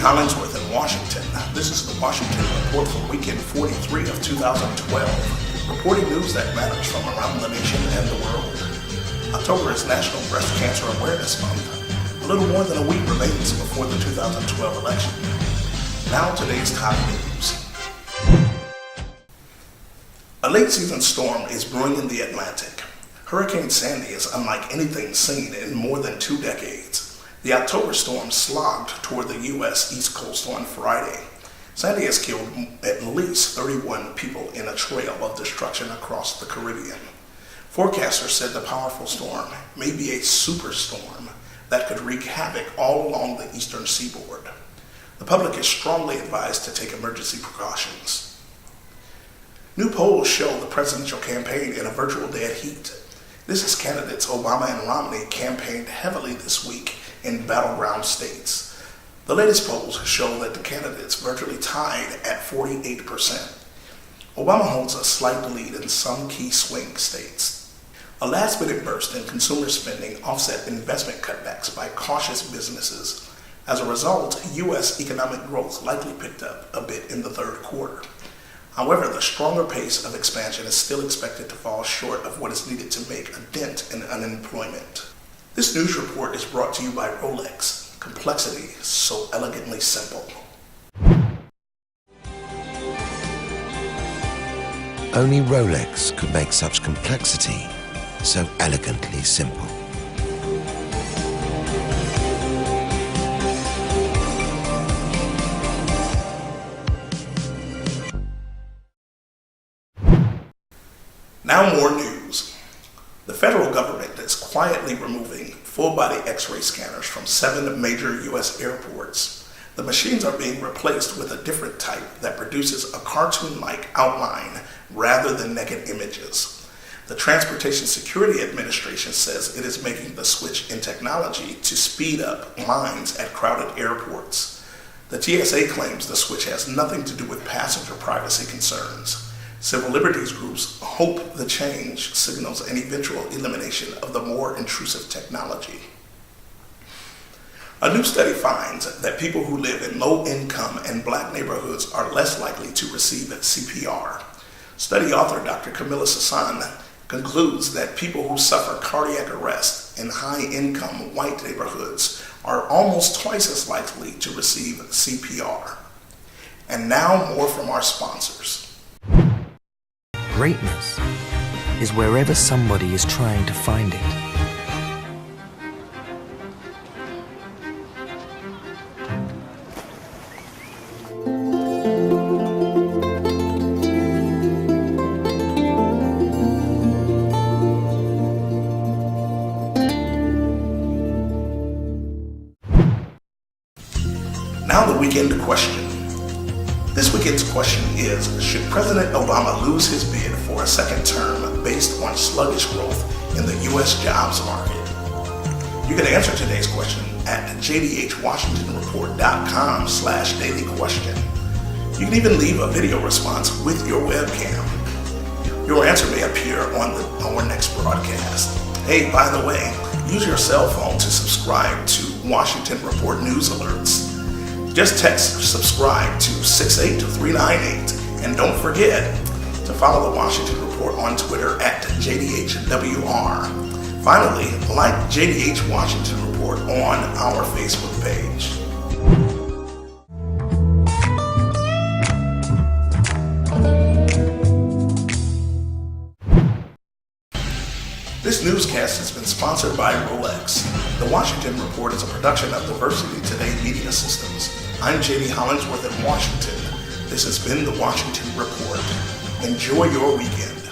Hollingsworth in Washington. This is the Washington Report for weekend 43 of 2012, reporting news that matters from around the nation and the world. October is National Breast Cancer Awareness Month. A little more than a week remains before the 2012 election. Now today's top news. A late season storm is brewing in the Atlantic. Hurricane Sandy is unlike anything seen in more than 2 decades. The October storm slogged toward the U.S. East Coast on Friday. Sandy has killed at least 31 people in a trail of destruction across the Caribbean. Forecasters said the powerful storm may be a superstorm that could wreak havoc all along the eastern seaboard. The public is strongly advised to take emergency precautions. New polls show the presidential campaign in a virtual dead heat. This is candidates Obama and Romney campaigned heavily this week in battleground states. The latest polls show that the candidates virtually tied at 48%. Obama holds a slight lead in some key swing states. A last-minute burst in consumer spending offset investment cutbacks by cautious businesses. As a result, U.S. economic growth likely picked up a bit in the third quarter. However, the stronger pace of expansion is still expected to fall short of what is needed to make a dent in unemployment. This news report is brought to you by Rolex. Complexity so elegantly simple. Only Rolex could make such complexity so elegantly simple. Now more news. The federal government is quietly removing full-body X-ray scanners from 7 major U.S. airports. The machines are being replaced with a different type that produces a cartoon-like outline rather than naked images. The Transportation Security Administration says it is making the switch in technology to speed up lines at crowded airports. The TSA claims the switch has nothing to do with passenger privacy concerns. Civil liberties groups hope the change signals an eventual elimination of the more intrusive technology. A new study finds that people who live in low-income and black neighborhoods are less likely to receive CPR. Study author Dr. Camilla Sassan concludes that people who suffer cardiac arrest in high-income white neighborhoods are almost twice as likely to receive CPR. And now more from our sponsors. Greatness is wherever somebody is trying to find it. Now the weekend question. This weekend's question is, should President Obama lose his bid for a second term based on sluggish growth in the U.S. jobs market? You can answer today's question at JDHWashingtonReport.com/dailyquestion. You can even leave a video response with your webcam. Your answer may appear on our next broadcast. Hey, by the way, use your cell phone to subscribe to Washington Report news alerts. Just text subscribe to 68398, and don't forget to follow the Washington Report on Twitter at JDHWR. Finally, like JDH Washington Report on our Facebook page. This newscast has been sponsored by Rolex. The Washington Report is a production of Diversity Today Media Systems. I'm JD Hollingsworth in Washington. This has been the Washington Report. Enjoy your weekend.